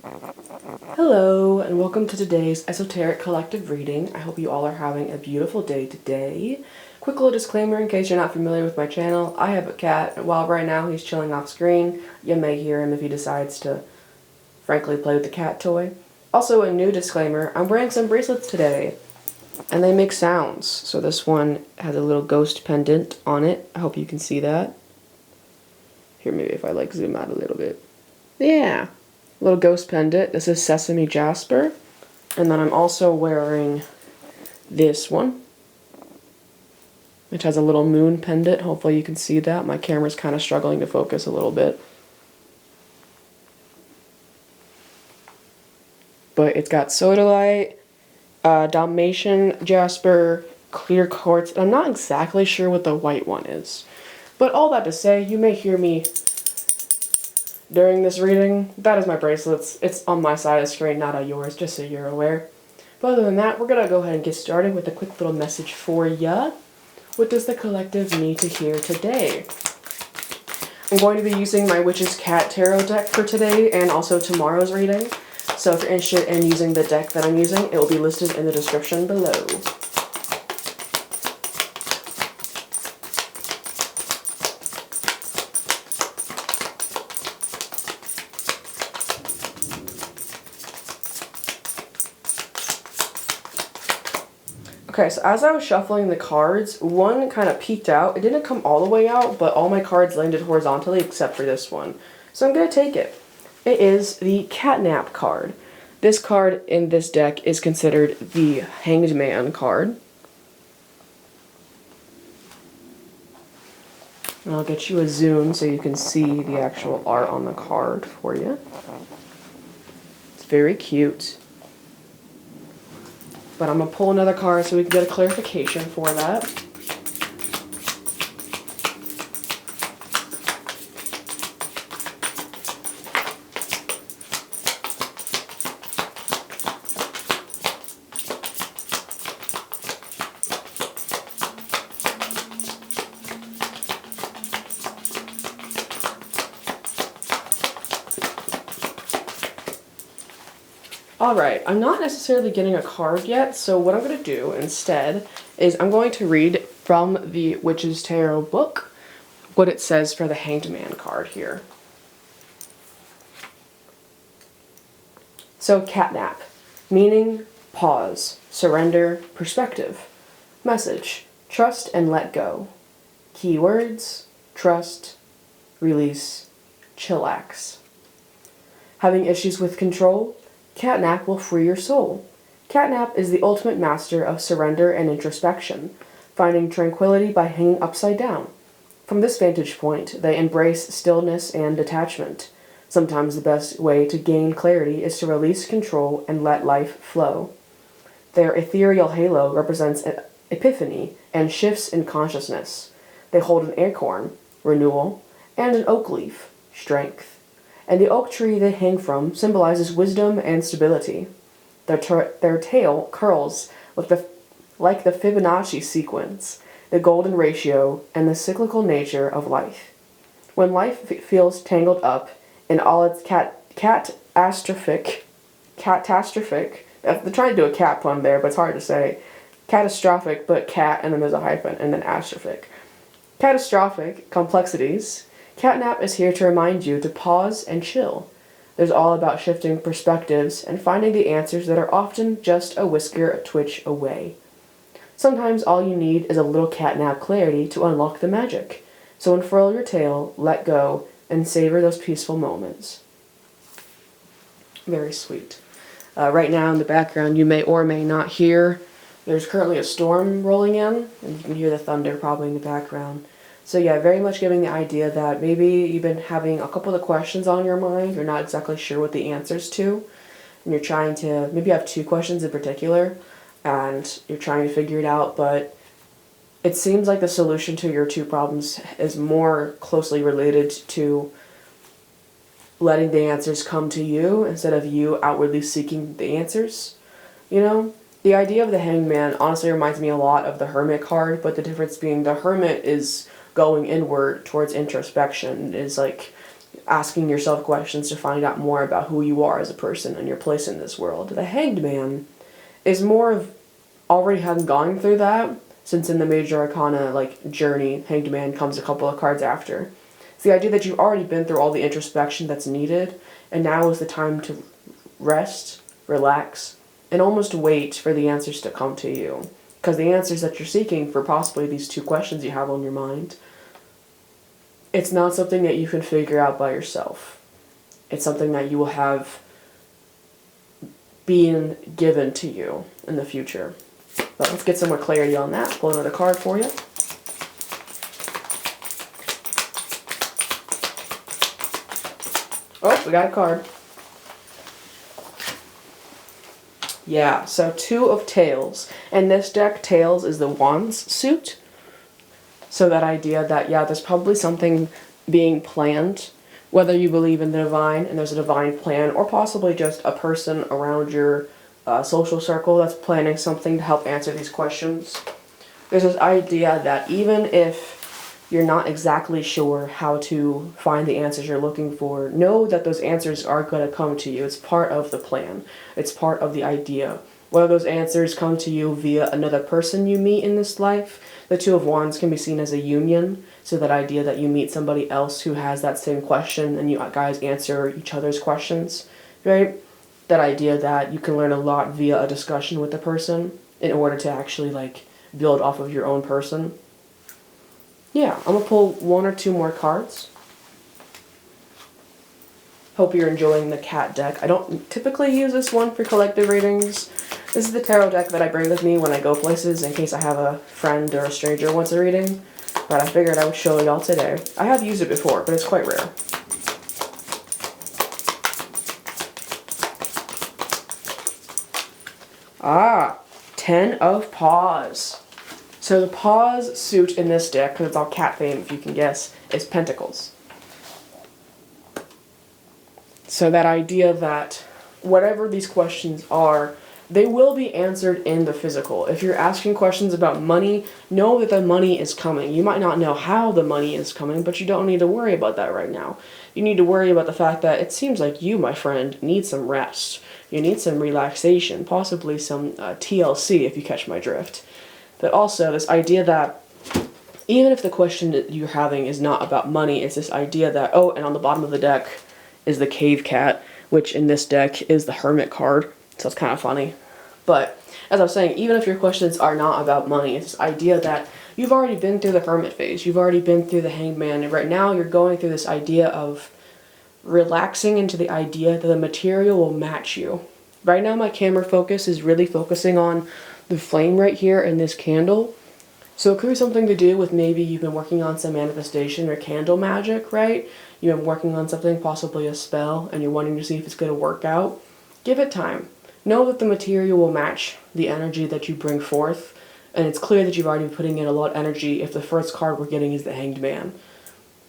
Hello, and welcome to today's esoteric collective reading. I hope you all are having a beautiful day today. Quick little disclaimer in case you're not familiar with my channel. I have a cat, and while right now he's chilling off screen, you may hear him if he decides to, frankly, play with the cat toy. Also, a new disclaimer, I'm wearing some bracelets today, and they make sounds. So this one has a little ghost pendant on it. I hope you can see that. Here, maybe if I zoom out a little bit. Yeah. Little ghost pendant. This is Sesame Jasper. And then I'm also wearing this one, which has a little moon pendant. Hopefully you can see that. My camera's kind of struggling to focus a little bit. But it's got sodalite, Dalmatian Jasper, clear quartz. I'm not exactly sure what the white one is. But all that to say, you may hear me during this reading. That is my bracelets. It's on my side of the screen, not on yours, just so you're aware. But other than that, we're going to go ahead and get started with a quick little message for ya. What does the collective need to hear today? I'm going to be using my Witch's Cat Tarot deck for today and also tomorrow's reading. So if you're interested in using the deck that I'm using, it will be listed in the description below. Okay, so as I was shuffling the cards, one kind of peeked out. It didn't come all the way out, but all my cards landed horizontally except for this one. So I'm going to take it. It is the Catnap card. This card in this deck is considered the Hanged Man card. And I'll get you a zoom so you can see the actual art on the card for you. It's very cute. But I'm going to pull another card so we can get a clarification for that. Alright, I'm not necessarily getting a card yet, so what I'm going to do instead is I'm going to read from the Witch's Tarot book what it says for the Hanged Man card here. So, Catnap. Meaning, pause, surrender, perspective. Message, trust and let go. Keywords, trust, release, chillax. Having issues with control? Catnap will free your soul. Catnap is the ultimate master of surrender and introspection, finding tranquility by hanging upside down. From this vantage point, they embrace stillness and detachment. Sometimes the best way to gain clarity is to release control and let life flow. Their ethereal halo represents an epiphany and shifts in consciousness. They hold an acorn, renewal, and an oak leaf, strength. And the oak tree they hang from symbolizes wisdom and stability. Their tail curls like the Fibonacci sequence, the golden ratio, and the cyclical nature of life. When life feels tangled up in all its catastrophic, they're trying to do a cat pun there, but it's hard to say. Catastrophic, but cat, and then there's a hyphen, and then astrophic. Catastrophic complexities. Catnap is here to remind you to pause and chill. It's all about shifting perspectives and finding the answers that are often just a whisker a twitch away. Sometimes all you need is a little catnap clarity to unlock the magic. So unfurl your tail, let go, and savor those peaceful moments. Very sweet. Right now in the background, you may or may not hear, there's currently a storm rolling in, and you can hear the thunder probably in the background. So yeah, very much giving the idea that maybe you've been having a couple of questions on your mind, you're not exactly sure what the answers to, and you're trying to, maybe you have two questions in particular, and you're trying to figure it out, but it seems like the solution to your two problems is more closely related to letting the answers come to you instead of you outwardly seeking the answers. You know? The idea of the Hanged Man honestly reminds me a lot of the Hermit card, but the difference being the Hermit is going inward towards introspection, is like asking yourself questions to find out more about who you are as a person and your place in this world. The Hanged Man is more of already having gone through that, since in the Major Arcana journey, Hanged Man comes a couple of cards after. It's the idea that you've already been through all the introspection that's needed, and now is the time to rest, relax, and almost wait for the answers to come to you. Because the answers that you're seeking for possibly these 2 questions you have on your mind, it's not something that you can figure out by yourself. It's something that you will have being given to you in the future. But let's get some more clarity on that. Pull another card for you. Oh, we got a card. Yeah, so 2 of Tails. In this deck, Tails is the Wands suit. So that idea that, yeah, there's probably something being planned, whether you believe in the divine and there's a divine plan, or possibly just a person around your social circle that's planning something to help answer these questions. There's this idea that even if you're not exactly sure how to find the answers you're looking for, know that those answers are going to come to you. It's part of the plan. It's part of the idea. Whether those answers come to you via another person you meet in this life, the 2 of Wands can be seen as a union. So that idea that you meet somebody else who has that same question and you guys answer each other's questions, right? That idea that you can learn a lot via a discussion with the person in order to actually build off of your own person. Yeah, I'm going to pull 1 or 2 more cards. Hope you're enjoying the cat deck. I don't typically use this one for collective readings. This is the tarot deck that I bring with me when I go places in case I have a friend or a stranger who wants a reading. But I figured I would show y'all today. I have used it before, but it's quite rare. Ah, 10 of Paws. So the Paws suit in this deck, because it's all cat themed if you can guess, is Pentacles. So that idea that whatever these questions are, they will be answered in the physical. If you're asking questions about money, know that the money is coming. You might not know how the money is coming, but you don't need to worry about that right now. You need to worry about the fact that it seems like you, my friend, need some rest. You need some relaxation, possibly some TLC if you catch my drift. But also this idea that even if the question that you're having is not about money, it's this idea that, oh, and on the bottom of the deck is the Cave Cat, which in this deck is the Hermit card. So it's kind of funny. But as I was saying, even if your questions are not about money, it's this idea that you've already been through the Hermit phase. You've already been through the Hanged Man. And right now you're going through this idea of relaxing into the idea that the material will match you. Right now my camera focus is really focusing on the flame right here in this candle. So it could be something to do with maybe you've been working on some manifestation or candle magic, right? You've been working on something, possibly a spell, and you're wanting to see if it's going to work out. Give it time. Know that the material will match the energy that you bring forth, and it's clear that you've already been putting in a lot of energy if the first card we're getting is the Hanged Man.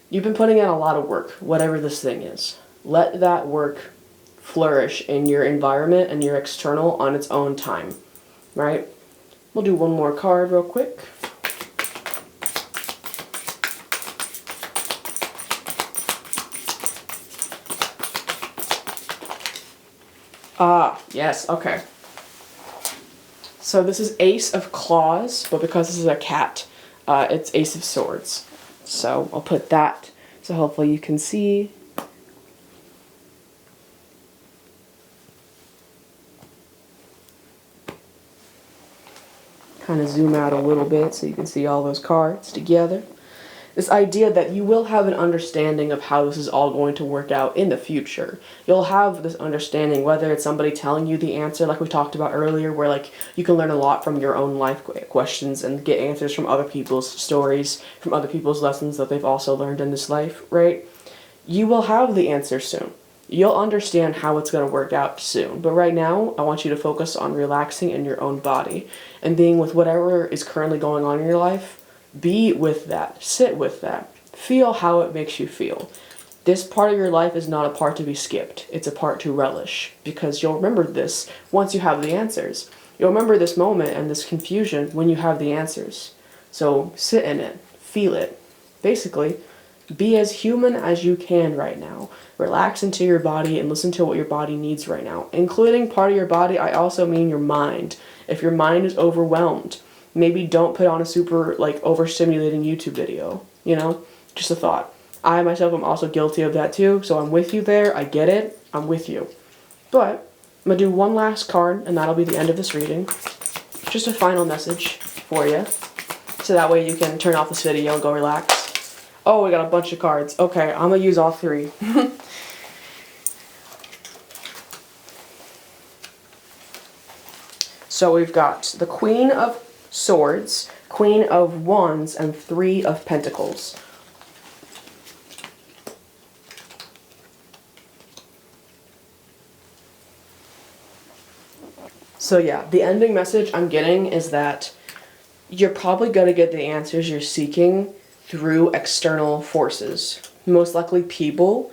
You've been putting in a lot of work, whatever this thing is. Let that work flourish in your environment and your external on its own time, right? We'll do 1 more card real quick. Ah, yes, okay. So this is Ace of Claws, but because this is a cat, it's Ace of Swords. So I'll put that, so hopefully you can see. Kind of zoom out a little bit so you can see all those cards together. This idea that you will have an understanding of how this is all going to work out in the future. You'll have this understanding, whether it's somebody telling you the answer, like we talked about earlier, where you can learn a lot from your own life questions and get answers from other people's stories, from other people's lessons that they've also learned in this life, right? You will have the answer soon. You'll understand how it's going to work out soon. But right now, I want you to focus on relaxing in your own body and being with whatever is currently going on in your life. Be with that. Sit with that. Feel how it makes you feel. This part of your life is not a part to be skipped. It's a part to relish, because you'll remember this once you have the answers. You'll remember this moment and this confusion when you have the answers. So sit in it. Feel it. Basically, Be as human as you can right now. Relax into your body and listen to what your body needs right now. Including part of your body, I also mean your mind. If your mind is overwhelmed, maybe don't put on a super, like, overstimulating YouTube video, you know? Just a thought. I myself am also guilty of that too, so I'm with you there. I get it. I'm with you. But I'm going to do one last card, and that'll be the end of this reading. Just a final message for you, so that way you can turn off this video and go relax. Oh, we got a bunch of cards. Okay, I'm going to use all three. So we've got the Queen of Swords, Queen of Wands, and Three of Pentacles. So yeah, the ending message I'm getting is that you're probably going to get the answers you're seeking through external forces, most likely people.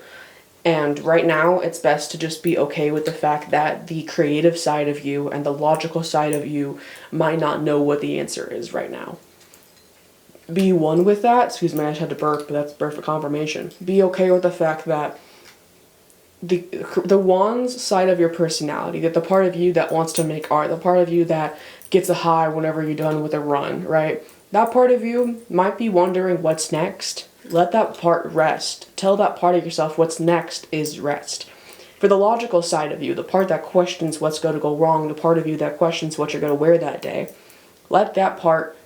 And right now, it's best to just be okay with the fact that the creative side of you and the logical side of you might not know what the answer is right now. Be one with that. Excuse me, I just had to burp, but that's burp for confirmation. Be okay with the fact that the wands side of your personality, that the part of you that wants to make art, the part of you that gets a high whenever you're done with a run, right? That part of you might be wondering what's next. Let that part rest. Tell that part of yourself what's next is rest. For the logical side of you, the part that questions what's going to go wrong, the part of you that questions what you're going to wear that day, let that part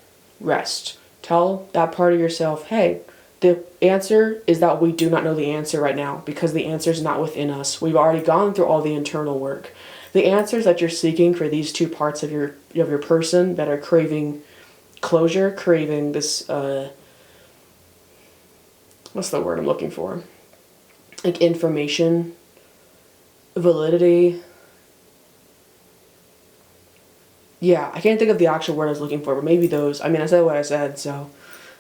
rest. Tell that part of yourself, hey, the answer is that we do not know the answer right now because the answer is not within us. We've already gone through all the internal work. The answers that you're seeking for these two parts of your person that are craving closure, craving this, what's the word I'm looking for? Like information, validity. Yeah, I can't think of the actual word I was looking for, but maybe those. I mean, I said what I said, so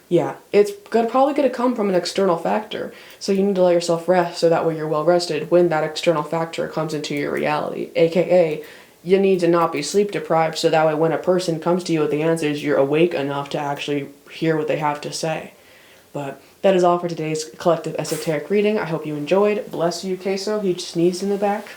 yeah, it's probably going to come from an external factor. So you need to let yourself rest so that way you're well rested when that external factor comes into your reality. AKA, you need to not be sleep deprived so that way when a person comes to you with the answers, you're awake enough to actually hear what they have to say. But that is all for today's collective esoteric reading. I hope you enjoyed. Bless you, Queso. He sneezed in the back.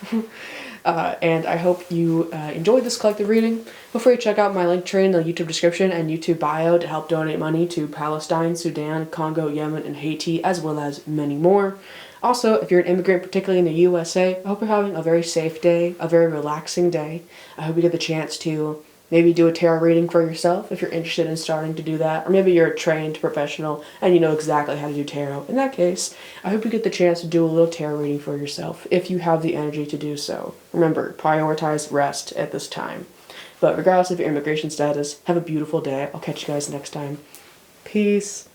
And I hope you enjoyed this collective reading. Feel free to check out my link tree in the YouTube description and YouTube bio to help donate money to Palestine, Sudan, Congo, Yemen, and Haiti, as well as many more. Also, if you're an immigrant, particularly in the USA, I hope you're having a very safe day, a very relaxing day. I hope you get the chance to maybe do a tarot reading for yourself if you're interested in starting to do that. Or maybe you're a trained professional and you know exactly how to do tarot. In that case, I hope you get the chance to do a little tarot reading for yourself if you have the energy to do so. Remember, prioritize rest at this time. But regardless of your immigration status, have a beautiful day. I'll catch you guys next time. Peace.